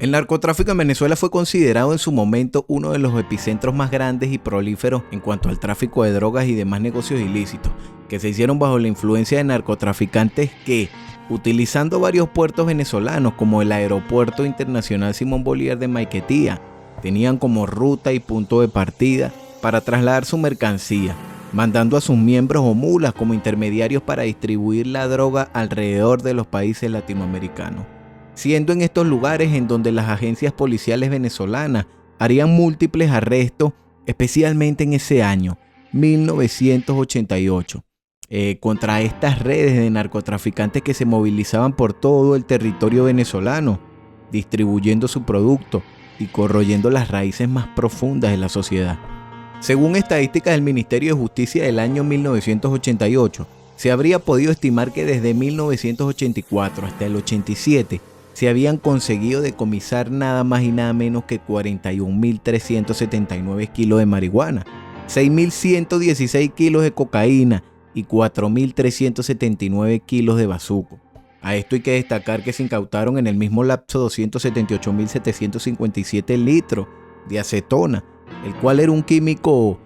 El narcotráfico en Venezuela fue considerado en su momento uno de los epicentros más grandes y prolíferos en cuanto al tráfico de drogas y demás negocios ilícitos, que se hicieron bajo la influencia de narcotraficantes que, utilizando varios puertos venezolanos como el Aeropuerto Internacional Simón Bolívar de Maiquetía, tenían como ruta y punto de partida para trasladar su mercancía, mandando a sus miembros o mulas como intermediarios para distribuir la droga alrededor de los países latinoamericanos, siendo en estos lugares en donde las agencias policiales venezolanas harían múltiples arrestos, especialmente en ese año, 1988, contra estas redes de narcotraficantes que se movilizaban por todo el territorio venezolano, distribuyendo su producto y corroyendo las raíces más profundas de la sociedad. Según estadísticas del Ministerio de Justicia del año 1988, se habría podido estimar que desde 1984 hasta el 87 se habían conseguido decomisar nada más y nada menos que 41.379 kilos de marihuana, 6.116 kilos de cocaína y 4.379 kilos de bazuco. A esto hay que destacar que se incautaron en el mismo lapso 278.757 litros de acetona, el cual era un químico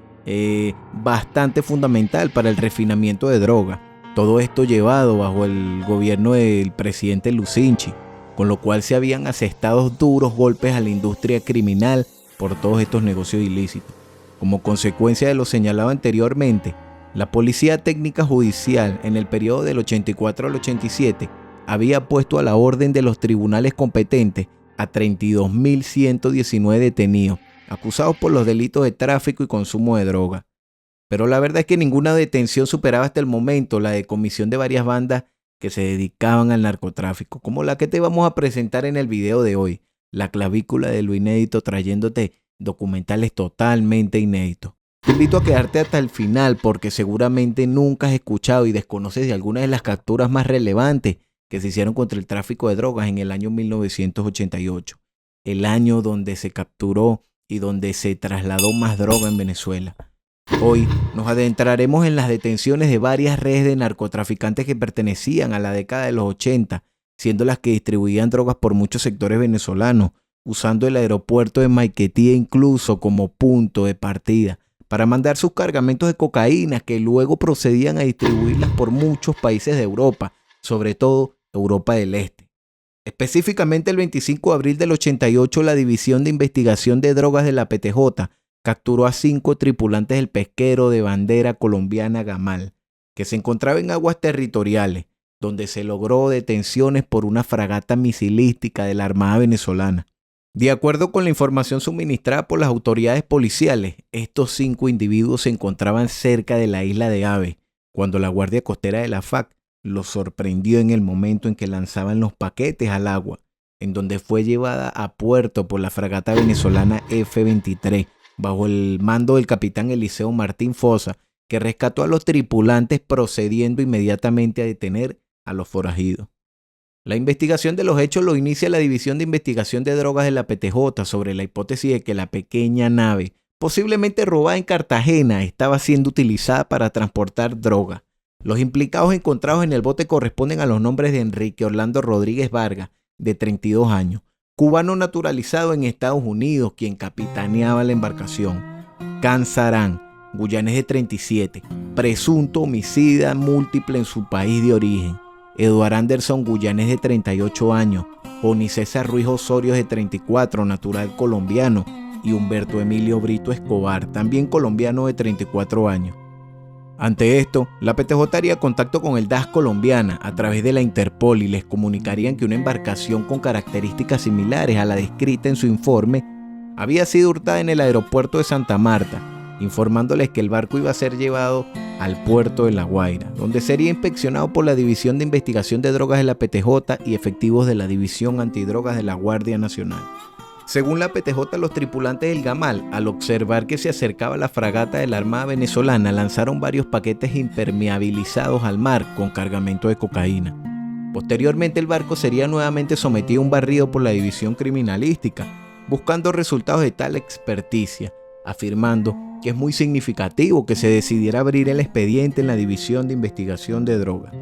bastante fundamental para el refinamiento de droga. Todo esto llevado bajo el gobierno del presidente Lucinchi, con lo cual se habían asestado duros golpes a la industria criminal por todos estos negocios ilícitos. Como consecuencia de lo señalado anteriormente, la Policía Técnica Judicial en el periodo del 84 al 87 había puesto a la orden de los tribunales competentes a 32.119 detenidos, acusados por los delitos de tráfico y consumo de droga. Pero la verdad es que ninguna detención superaba hasta el momento la decomisión de varias bandas que se dedicaban al narcotráfico, como la que te vamos a presentar en el video de hoy, La Clavícula de lo Inédito, trayéndote documentales totalmente inéditos. Te invito a quedarte hasta el final porque seguramente nunca has escuchado y desconoces de algunas de las capturas más relevantes que se hicieron contra el tráfico de drogas en el año 1988, el año donde se capturó y donde se trasladó más droga en Venezuela. Hoy nos adentraremos en las detenciones de varias redes de narcotraficantes que pertenecían a la década de los 80, siendo las que distribuían drogas por muchos sectores venezolanos, usando el aeropuerto de Maiquetía incluso como punto de partida para mandar sus cargamentos de cocaína que luego procedían a distribuirlas por muchos países de Europa, sobre todo Europa del Este. Específicamente el 25 de abril del 88, la División de Investigación de Drogas de la PTJ capturó a 5 tripulantes del pesquero de bandera colombiana Gamal, que se encontraba en aguas territoriales, donde se logró detenciones por una fragata misilística de la Armada venezolana. De acuerdo con la información suministrada por las autoridades policiales, estos 5 individuos se encontraban cerca de la isla de Ave, cuando la Guardia Costera de la FARC los sorprendió en el momento en que lanzaban los paquetes al agua, en donde fue llevada a puerto por la fragata venezolana F-23, bajo el mando del capitán Eliseo Martín Fosa, que rescató a los tripulantes procediendo inmediatamente a detener a los forajidos. La investigación de los hechos lo inicia la División de Investigación de Drogas de la PTJ sobre la hipótesis de que la pequeña nave, posiblemente robada en Cartagena, estaba siendo utilizada para transportar droga. Los implicados encontrados en el bote corresponden a los nombres de Enrique Orlando Rodríguez Vargas, de 32 años, cubano naturalizado en Estados Unidos, quien capitaneaba la embarcación; Can Sarán, guyanés de 37, presunto homicida múltiple en su país de origen; Eduard Anderson, guyanés de 38 años, Joni César Ruiz Osorio de 34, natural colombiano, y Humberto Emilio Brito Escobar, también colombiano de 34 años. Ante esto, la PTJ haría contacto con el DAS colombiana a través de la Interpol y les comunicarían que una embarcación con características similares a la descrita en su informe había sido hurtada en el aeropuerto de Santa Marta, informándoles que el barco iba a ser llevado al puerto de La Guaira, donde sería inspeccionado por la División de Investigación de Drogas de la PTJ y efectivos de la División Antidrogas de la Guardia Nacional. Según la PTJ, los tripulantes del Gamal, al observar que se acercaba la fragata de la Armada venezolana, lanzaron varios paquetes impermeabilizados al mar con cargamento de cocaína. Posteriormente, el barco sería nuevamente sometido a un barrido por la División Criminalística, buscando resultados de tal experticia, afirmando que es muy significativo que se decidiera abrir el expediente en la División de Investigación de Drogas.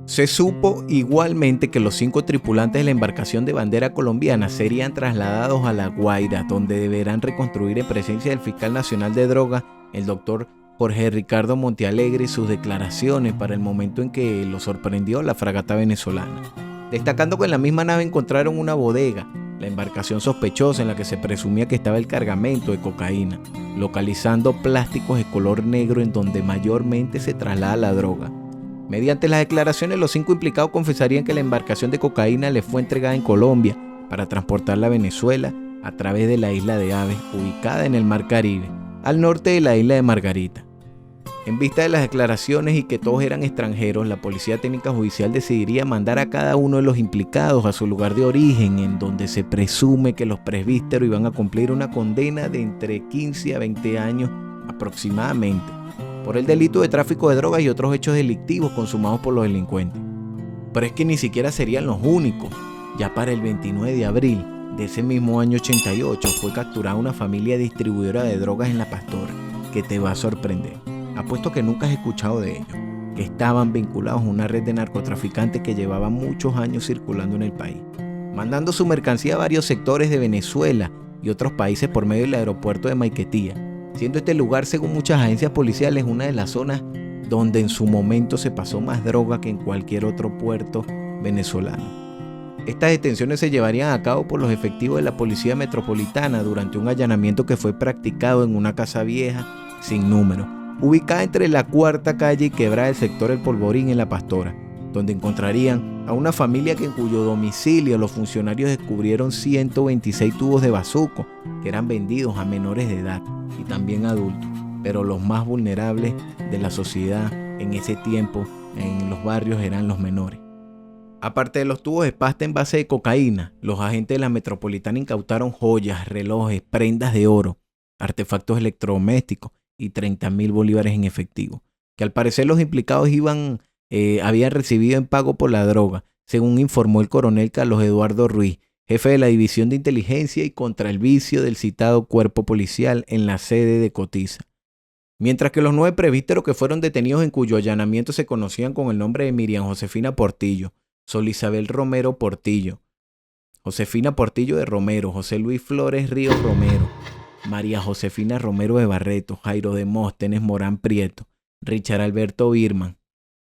Se supo igualmente que los 5 tripulantes de la embarcación de bandera colombiana serían trasladados a La Guaira, donde deberán reconstruir en presencia del fiscal nacional de drogas, el doctor Jorge Ricardo Montealegre, sus declaraciones para el momento en que lo sorprendió la fragata venezolana. Destacando que en la misma nave encontraron una bodega, la embarcación sospechosa en la que se presumía que estaba el cargamento de cocaína, localizando plásticos de color negro en donde mayormente se traslada la droga. Mediante las declaraciones, los 5 implicados confesarían que la embarcación de cocaína les fue entregada en Colombia para transportarla a Venezuela a través de la isla de Aves, ubicada en el Mar Caribe, al norte de la isla de Margarita. En vista de las declaraciones y que todos eran extranjeros, la Policía Técnica Judicial decidiría mandar a cada uno de los implicados a su lugar de origen, en donde se presume que los presbíteros iban a cumplir una condena de entre 15 a 20 años aproximadamente, por el delito de tráfico de drogas y otros hechos delictivos consumados por los delincuentes. Pero es que ni siquiera serían los únicos. Ya para el 29 de abril de ese mismo año 88 fue capturada una familia distribuidora de drogas en La Pastora, que te va a sorprender. Apuesto que nunca has escuchado de ellos, que estaban vinculados a una red de narcotraficantes que llevaba muchos años circulando en el país, mandando su mercancía a varios sectores de Venezuela y otros países por medio del aeropuerto de Maiquetía, siendo este lugar, según muchas agencias policiales, una de las zonas donde en su momento se pasó más droga que en cualquier otro puerto venezolano. Estas detenciones se llevarían a cabo por los efectivos de la Policía Metropolitana durante un allanamiento que fue practicado en una casa vieja sin número, ubicada entre la Cuarta Calle y Quebrada del sector El Polvorín en La Pastora, donde encontrarían a una familia en cuyo domicilio los funcionarios descubrieron 126 tubos de bazuco que eran vendidos a menores de edad y también adultos, pero los más vulnerables de la sociedad en ese tiempo en los barrios eran los menores. Aparte de los tubos de pasta en base de cocaína, los agentes de la Metropolitana incautaron joyas, relojes, prendas de oro, artefactos electrodomésticos y 30.000 bolívares en efectivo, que al parecer los implicados habían recibido en pago por la droga, según informó el coronel Carlos Eduardo Ruiz, jefe de la División de Inteligencia y Contra el Vicio del citado cuerpo policial en la sede de Cotiza. Mientras que los 9 presbíteros que fueron detenidos en cuyo allanamiento se conocían con el nombre de Miriam Josefina Portillo, Sol Isabel Romero Portillo, Josefina Portillo de Romero, José Luis Flores Ríos Romero, María Josefina Romero de Barreto, Jairo Demóstenes Morán Prieto, Richard Alberto Birman,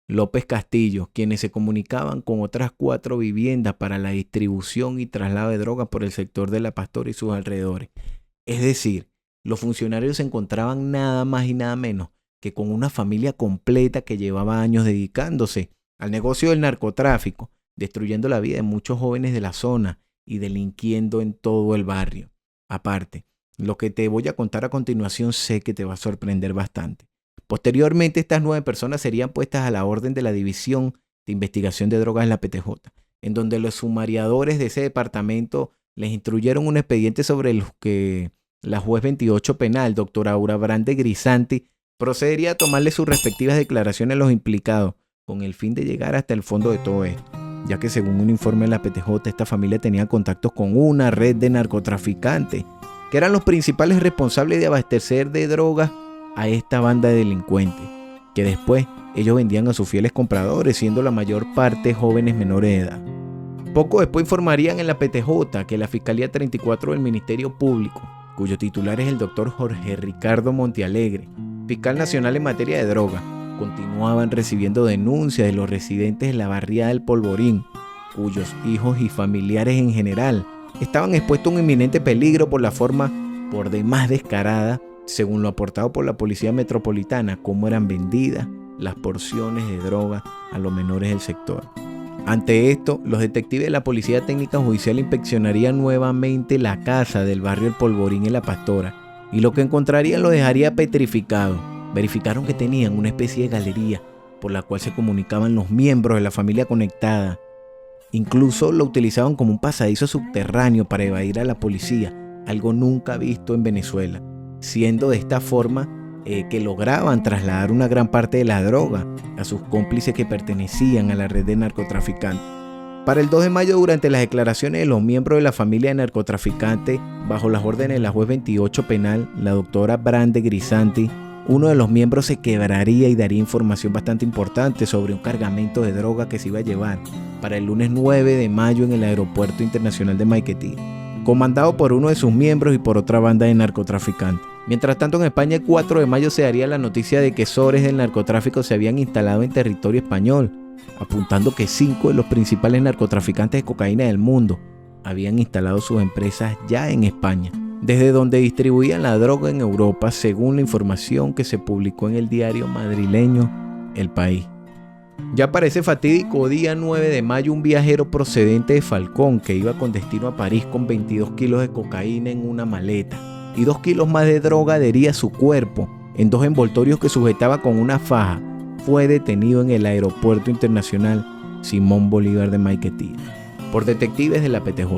López Castillo, quienes se comunicaban con otras 4 viviendas para la distribución y traslado de drogas por el sector de La Pastora y sus alrededores. Es decir, los funcionarios se encontraban nada más y nada menos que con una familia completa que llevaba años dedicándose al negocio del narcotráfico, destruyendo la vida de muchos jóvenes de la zona y delinquiendo en todo el barrio. Aparte, lo que te voy a contar a continuación sé que te va a sorprender bastante. Posteriormente, estas 9 personas serían puestas a la orden de la División de Investigación de Drogas en la PTJ, en donde los sumariadores de ese departamento les instruyeron un expediente sobre los que la juez 28 penal, doctora Aura Brande Grisanti, procedería a tomarle sus respectivas declaraciones a los implicados, con el fin de llegar hasta el fondo de todo esto, ya que según un informe de la PTJ, esta familia tenía contactos con una red de narcotraficantes, que eran los principales responsables de abastecer de drogas a esta banda de delincuentes, que después ellos vendían a sus fieles compradores, siendo la mayor parte jóvenes menores de edad. Poco después informarían en la PTJ que la Fiscalía 34 del Ministerio Público, cuyo titular es el doctor Jorge Ricardo Montealegre, fiscal nacional en materia de droga, continuaban recibiendo denuncias de los residentes de la barriada del Polvorín, cuyos hijos y familiares en general estaban expuestos a un inminente peligro por la forma por demás descarada, según lo aportado por la Policía Metropolitana, cómo eran vendidas las porciones de droga a los menores del sector. Ante esto, los detectives de la Policía Técnica Judicial inspeccionarían nuevamente la casa del barrio El Polvorín en La Pastora, y lo que encontrarían lo dejaría petrificado. Verificaron que tenían una especie de galería por la cual se comunicaban los miembros de la familia conectada. Incluso lo utilizaban como un pasadizo subterráneo para evadir a la policía, algo nunca visto en Venezuela, siendo de esta forma que lograban trasladar una gran parte de la droga a sus cómplices que pertenecían a la red de narcotraficantes. Para el 2 de mayo, durante las declaraciones de los miembros de la familia de narcotraficantes, bajo las órdenes de la juez 28 penal, la doctora Brande Grisanti, uno de los miembros se quebraría y daría información bastante importante sobre un cargamento de droga que se iba a llevar para el lunes 9 de mayo en el Aeropuerto Internacional de Maiquetía, comandado por uno de sus miembros y por otra banda de narcotraficantes. Mientras tanto, en España, el 4 de mayo se daría la noticia de que sores del narcotráfico se habían instalado en territorio español, apuntando que 5 de los principales narcotraficantes de cocaína del mundo habían instalado sus empresas ya en España, desde donde distribuían la droga en Europa, según la información que se publicó en el diario madrileño El País. Ya para ese fatídico día 9 de mayo, un viajero procedente de Falcón que iba con destino a París con 22 kilos de cocaína en una maleta y 2 kilos más de droga adhería a su cuerpo en 2 envoltorios que sujetaba con una faja, fue detenido en el Aeropuerto Internacional Simón Bolívar de Maiquetía por detectives de la PTJ.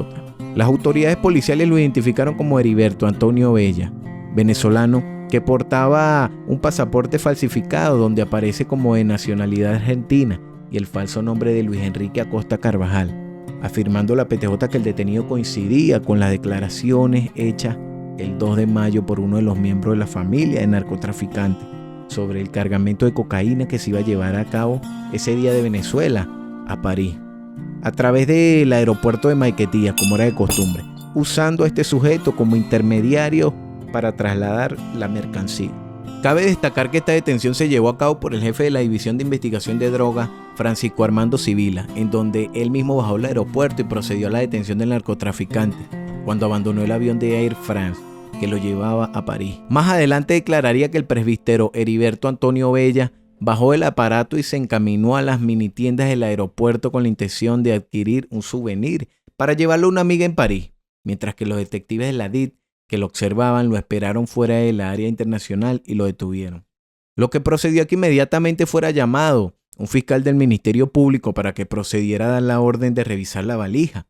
Las autoridades policiales lo identificaron como Heriberto Antonio Bella, venezolano que portaba un pasaporte falsificado donde aparece como de nacionalidad argentina y el falso nombre de Luis Enrique Acosta Carvajal, afirmando la PTJ que el detenido coincidía con las declaraciones hechas el 2 de mayo por uno de los miembros de la familia de narcotraficantes sobre el cargamento de cocaína que se iba a llevar a cabo ese día de Venezuela a París, a través del aeropuerto de Maiquetía, como era de costumbre, usando a este sujeto como intermediario para trasladar la mercancía. Cabe destacar que esta detención se llevó a cabo por el jefe de la División de Investigación de Drogas, Francisco Armando Sibila, en donde él mismo bajó al aeropuerto y procedió a la detención del narcotraficante cuando abandonó el avión de Air France que lo llevaba a París. Más adelante declararía que el presbítero Heriberto Antonio Bella bajó del aparato y se encaminó a las mini tiendas del aeropuerto con la intención de adquirir un souvenir para llevarlo a una amiga en París, mientras que los detectives de la DIT que lo observaban lo esperaron fuera de la área internacional y lo detuvieron. Lo que procedió a que inmediatamente fuera llamado un fiscal del Ministerio Público para que procediera a dar la orden de revisar la valija.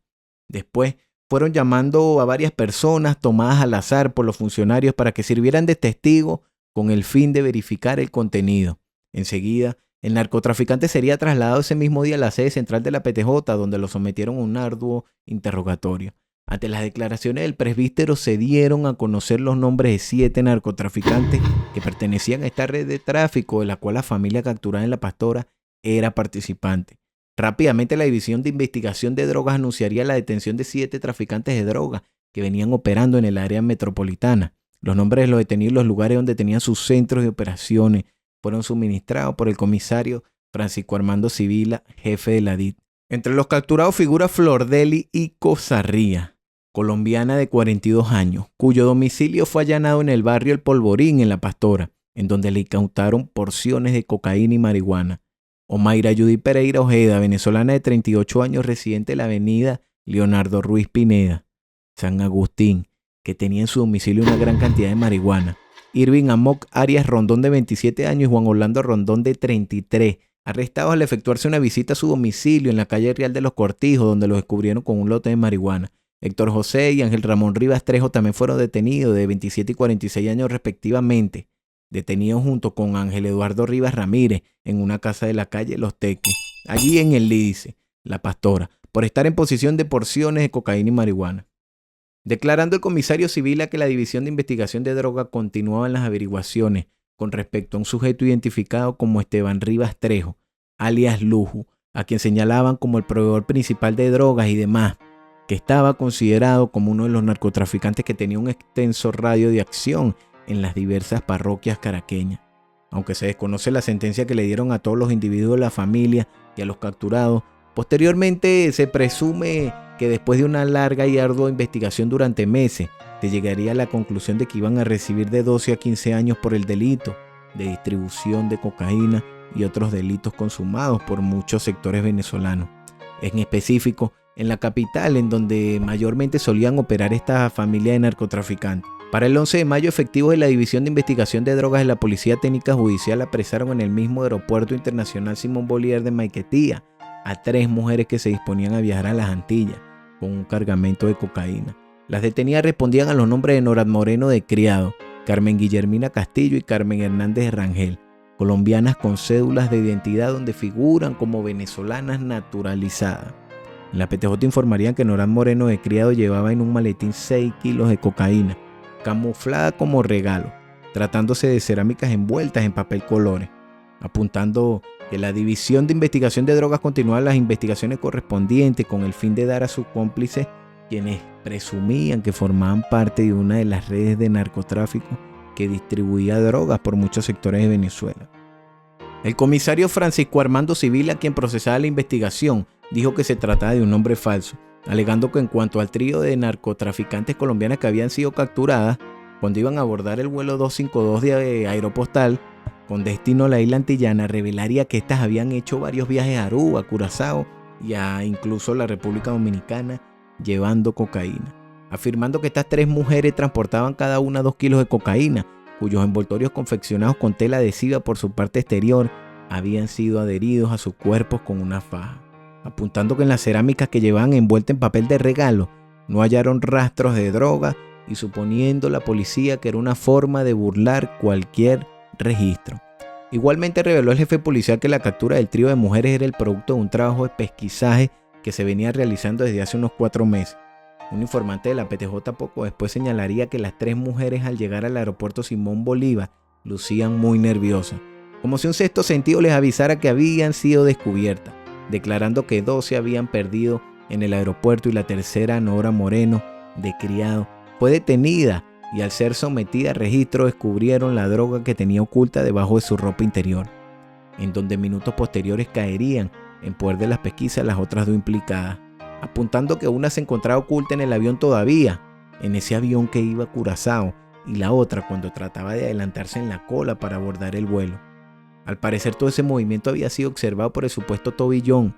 Después fueron llamando a varias personas tomadas al azar por los funcionarios para que sirvieran de testigo con el fin de verificar el contenido. Enseguida, el narcotraficante sería trasladado ese mismo día a la sede central de la PTJ, donde lo sometieron a un arduo interrogatorio. Ante las declaraciones del presbítero se dieron a conocer los nombres de 7 narcotraficantes que pertenecían a esta red de tráfico de la cual la familia capturada en La Pastora era participante. Rápidamente la División de Investigación de Drogas anunciaría la detención de 7 traficantes de drogas que venían operando en el área metropolitana. Los nombres de los detenidos y los lugares donde tenían sus centros de operaciones fueron suministrados por el comisario Francisco Armando Sibila, jefe de la DIT. Entre los capturados figura Flordeli Ico Sarría, colombiana de 42 años, cuyo domicilio fue allanado en el barrio El Polvorín, en La Pastora, en donde le incautaron porciones de cocaína y marihuana. Omaira Judy Pereira Ojeda, venezolana de 38 años, residente de la avenida Leonardo Ruiz Pineda, San Agustín, que tenía en su domicilio una gran cantidad de marihuana. Irving Amok Arias Rondón, de 27 años, y Juan Orlando Rondón, de 33, arrestados al efectuarse una visita a su domicilio en la calle Real de los Cortijos, donde los descubrieron con un lote de marihuana. Héctor José y Ángel Ramón Rivas Trejo también fueron detenidos, de 27 y 46 años respectivamente, detenidos junto con Ángel Eduardo Rivas Ramírez en una casa de la calle Los Teques, allí en el Lídice, La Pastora, por estar en posesión de porciones de cocaína y marihuana. Declarando el comisario Sibila que la División de Investigación de Droga continuaba en las averiguaciones con respecto a un sujeto identificado como Esteban Rivas Trejo, alias Luju, a quien señalaban como el proveedor principal de drogas y demás, que estaba considerado como uno de los narcotraficantes que tenía un extenso radio de acción en las diversas parroquias caraqueñas. Aunque se desconoce la sentencia que le dieron a todos los individuos de la familia y a los capturados, posteriormente se presume que después de una larga y ardua investigación durante meses, se llegaría a la conclusión de que iban a recibir de 12 a 15 años por el delito de distribución de cocaína y otros delitos consumados por muchos sectores venezolanos. En específico, en la capital, en donde mayormente solían operar esta familia de narcotraficantes. Para el 11 de mayo, efectivos de la División de Investigación de Drogas de la Policía Técnica Judicial apresaron en el mismo Aeropuerto Internacional Simón Bolívar de Maiquetía a 3 mujeres que se disponían a viajar a las Antillas con un cargamento de cocaína. Las detenidas respondían a los nombres de Norad Moreno de Criado, Carmen Guillermina Castillo y Carmen Hernández de Rangel, colombianas con cédulas de identidad donde figuran como venezolanas naturalizadas. En la PTJ informarían que Norad Moreno de Criado llevaba en un maletín 6 kilos de cocaína, camuflada como regalo, tratándose de cerámicas envueltas en papel colores, apuntando que la División de Investigación de Drogas continuaba las investigaciones correspondientes con el fin de dar a sus cómplices, quienes presumían que formaban parte de una de las redes de narcotráfico que distribuía drogas por muchos sectores de Venezuela. El comisario Francisco Armando Sibila, quien procesaba la investigación, dijo que se trataba de un nombre falso, alegando que en cuanto al trío de narcotraficantes colombianas que habían sido capturadas cuando iban a abordar el vuelo 252 de Aeropostal con destino a la isla antillana, revelaría que estas habían hecho varios viajes a Aruba, Curazao y incluso la República Dominicana llevando cocaína, afirmando que estas 3 mujeres transportaban cada una 2 kilos de cocaína, cuyos envoltorios confeccionados con tela adhesiva por su parte exterior habían sido adheridos a sus cuerpos con una faja, apuntando que en las cerámicas que llevaban envueltas en papel de regalo no hallaron rastros de droga y suponiendo la policía que era una forma de burlar cualquier registro. Igualmente reveló el jefe policial que la captura del trío de mujeres era el producto de un trabajo de pesquisaje que se venía realizando desde hace unos 4 meses. Un informante de la PTJ poco después señalaría que las 3 mujeres al llegar al aeropuerto Simón Bolívar lucían muy nerviosas, como si un sexto sentido les avisara que habían sido descubiertas, declarando que 2 se habían perdido en el aeropuerto y la tercera, Nora Moreno, de criado, fue detenida y al ser sometida a registro descubrieron la droga que tenía oculta debajo de su ropa interior, en donde minutos posteriores caerían en poder de las pesquisas las otras 2 implicadas, apuntando que una se encontraba oculta en el avión todavía, en ese avión que iba a Curazao, y la otra cuando trataba de adelantarse en la cola para abordar el vuelo. Al parecer todo ese movimiento había sido observado por el supuesto Tobillón,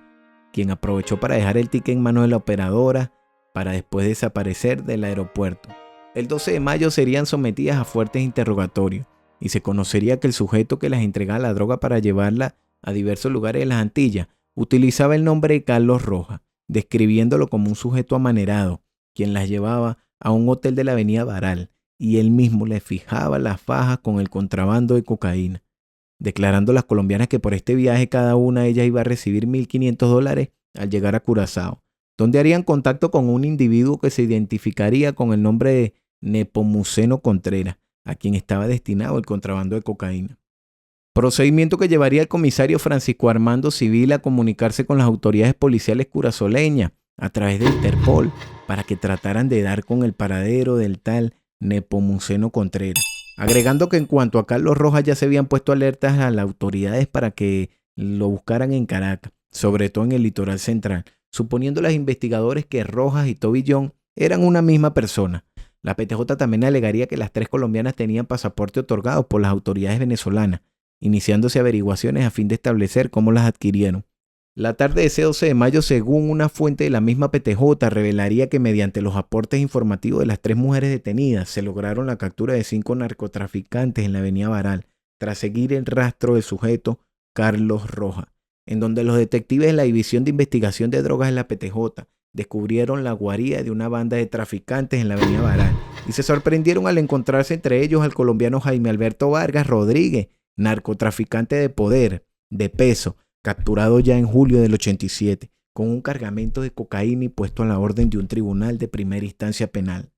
quien aprovechó para dejar el ticket en manos de la operadora para después desaparecer del aeropuerto. El 12 de mayo serían sometidas a fuertes interrogatorios y se conocería que el sujeto que las entregaba la droga para llevarla a diversos lugares de las Antillas utilizaba el nombre de Carlos Rojas, describiéndolo como un sujeto amanerado, quien las llevaba a un hotel de la avenida Baral y él mismo le fijaba las fajas con el contrabando de cocaína, declarando las colombianas que por este viaje cada una de ellas iba a recibir $1.500 al llegar a Curazao, donde harían contacto con un individuo que se identificaría con el nombre de Nepomuceno Contreras, a quien estaba destinado el contrabando de cocaína. Procedimiento que llevaría al comisario Francisco Armando Sibila a comunicarse con las autoridades policiales curazoleñas a través de Interpol para que trataran de dar con el paradero del tal Nepomuceno Contreras, agregando que en cuanto a Carlos Rojas ya se habían puesto alertas a las autoridades para que lo buscaran en Caracas, sobre todo en el litoral central, suponiendo los investigadores que Rojas y Tobillón eran una misma persona. La PTJ también alegaría que las 3 colombianas tenían pasaporte otorgado por las autoridades venezolanas, iniciándose averiguaciones a fin de establecer cómo las adquirieron. La tarde de ese 12 de mayo, según una fuente de la misma PTJ, revelaría que mediante los aportes informativos de las 3 mujeres detenidas se lograron la captura de 5 narcotraficantes en la avenida Baral, tras seguir el rastro del sujeto Carlos Rojas, en donde los detectives de la División de Investigación de Drogas de la PTJ descubrieron la guarida de una banda de traficantes en la avenida Baral y se sorprendieron al encontrarse entre ellos al colombiano Jaime Alberto Vargas Rodríguez, narcotraficante de poder, de peso, capturado ya en julio del 87, con un cargamento de cocaína y puesto a la orden de un tribunal de primera instancia penal.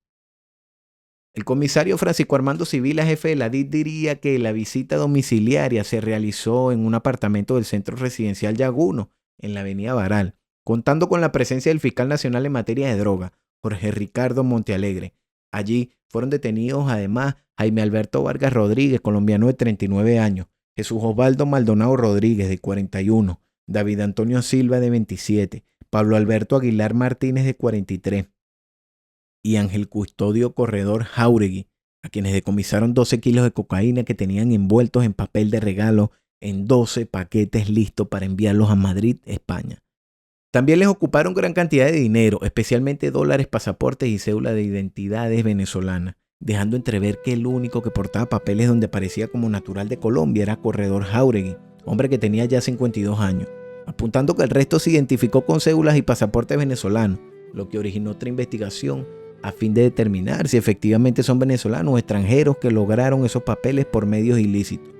El comisario Francisco Armando Sibila, jefe de la DIT, diría que la visita domiciliaria se realizó en un apartamento del centro residencial Yaguno, en la avenida Baral, contando con la presencia del fiscal nacional en materia de droga, Jorge Ricardo Montealegre. Allí fueron detenidos además Jaime Alberto Vargas Rodríguez, colombiano de 39 años, Jesús Osvaldo Maldonado Rodríguez, de 41, David Antonio Silva, de 27, Pablo Alberto Aguilar Martínez, de 43, y Ángel Custodio Corredor Jáuregui, a quienes decomisaron 12 kilos de cocaína que tenían envueltos en papel de regalo en 12 paquetes listos para enviarlos a Madrid, España. También les ocuparon gran cantidad de dinero, especialmente dólares, pasaportes y cédula de identidades venezolanas, dejando entrever que el único que portaba papeles donde parecía como natural de Colombia era Corredor Jáuregui, hombre que tenía ya 52 años, apuntando que el resto se identificó con cédulas y pasaportes venezolanos, lo que originó otra investigación a fin de determinar si efectivamente son venezolanos o extranjeros que lograron esos papeles por medios ilícitos.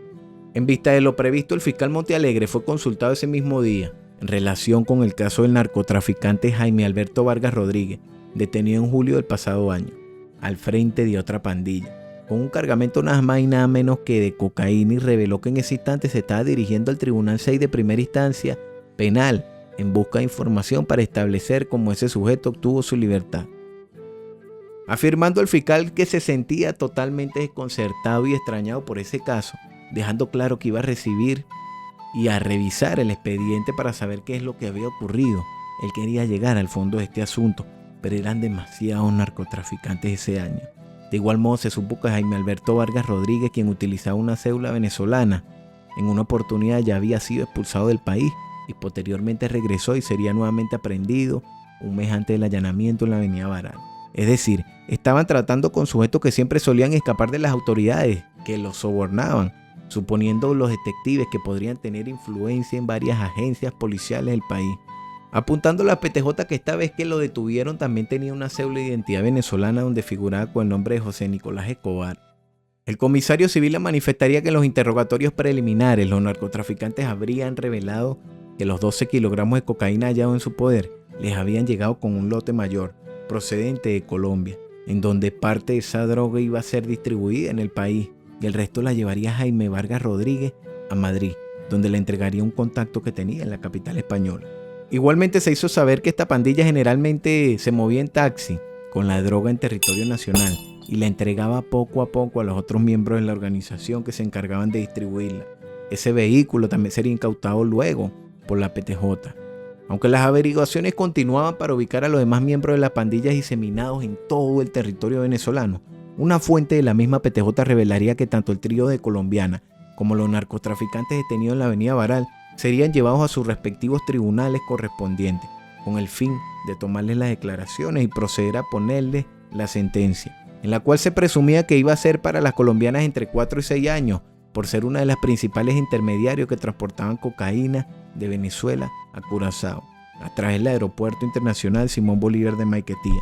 En vista de lo previsto, el fiscal Montealegre fue consultado ese mismo día en relación con el caso del narcotraficante Jaime Alberto Vargas Rodríguez, detenido en julio del pasado año, al frente de otra pandilla, con un cargamento nada más y nada menos que de cocaína, y reveló que en ese instante se estaba dirigiendo al Tribunal 6 de primera instancia penal en busca de información para establecer cómo ese sujeto obtuvo su libertad. Afirmando el fiscal que se sentía totalmente desconcertado y extrañado por ese caso, dejando claro que iba a recibir y a revisar el expediente para saber qué es lo que había ocurrido. Él quería llegar al fondo de este asunto, pero eran demasiados narcotraficantes ese año. De igual modo se supo que Jaime Alberto Vargas Rodríguez, quien utilizaba una cédula venezolana, en una oportunidad ya había sido expulsado del país y posteriormente regresó y sería nuevamente aprehendido un mes antes del allanamiento en la avenida Baral. Es decir, estaban tratando con sujetos que siempre solían escapar de las autoridades, que los sobornaban, suponiendo los detectives que podrían tener influencia en varias agencias policiales del país. Apuntando a la PTJ, que esta vez que lo detuvieron también tenía una cédula de identidad venezolana donde figuraba con el nombre de José Nicolás Escobar. El comisario civil manifestaría que en los interrogatorios preliminares los narcotraficantes habrían revelado que los 12 kilogramos de cocaína hallados en su poder les habían llegado con un lote mayor procedente de Colombia, en donde parte de esa droga iba a ser distribuida en el país y el resto la llevaría Jaime Vargas Rodríguez a Madrid, donde le entregaría un contacto que tenía en la capital española. Igualmente se hizo saber que esta pandilla generalmente se movía en taxi con la droga en territorio nacional y la entregaba poco a poco a los otros miembros de la organización que se encargaban de distribuirla. Ese vehículo también sería incautado luego por la PTJ. Aunque las averiguaciones continuaban para ubicar a los demás miembros de la pandilla diseminados en todo el territorio venezolano, una fuente de la misma PTJ revelaría que tanto el trío de Colombiana como los narcotraficantes detenidos en la avenida Baral serían llevados a sus respectivos tribunales correspondientes, con el fin de tomarles las declaraciones y proceder a ponerles la sentencia, en la cual se presumía que iba a ser para las colombianas entre 4 y 6 años, por ser una de las principales intermediarios que transportaban cocaína de Venezuela a Curazao, a través del Aeropuerto Internacional Simón Bolívar de Maiquetía.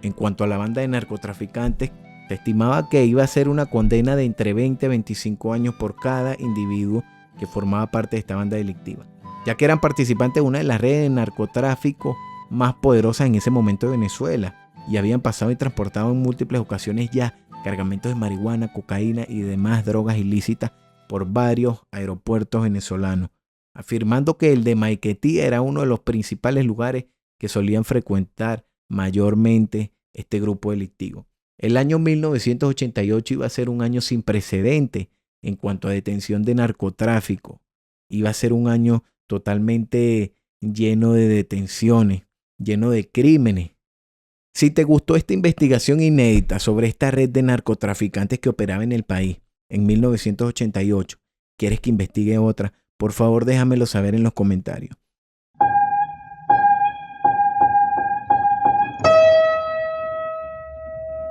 En cuanto a la banda de narcotraficantes, se estimaba que iba a ser una condena de entre 20 y 25 años por cada individuo que formaba parte de esta banda delictiva, ya que eran participantes de una de las redes de narcotráfico más poderosas en ese momento de Venezuela y habían pasado y transportado en múltiples ocasiones ya cargamentos de marihuana, cocaína y demás drogas ilícitas por varios aeropuertos venezolanos, afirmando que el de Maiquetía era uno de los principales lugares que solían frecuentar mayormente este grupo delictivo. El año 1988 iba a ser un año sin precedentes en cuanto a detención de narcotráfico. Iba a ser un año totalmente lleno de detenciones, lleno de crímenes. Si te gustó esta investigación inédita sobre esta red de narcotraficantes que operaba en el país en 1988, ¿quieres que investigue otra? Por favor, déjamelo saber en los comentarios.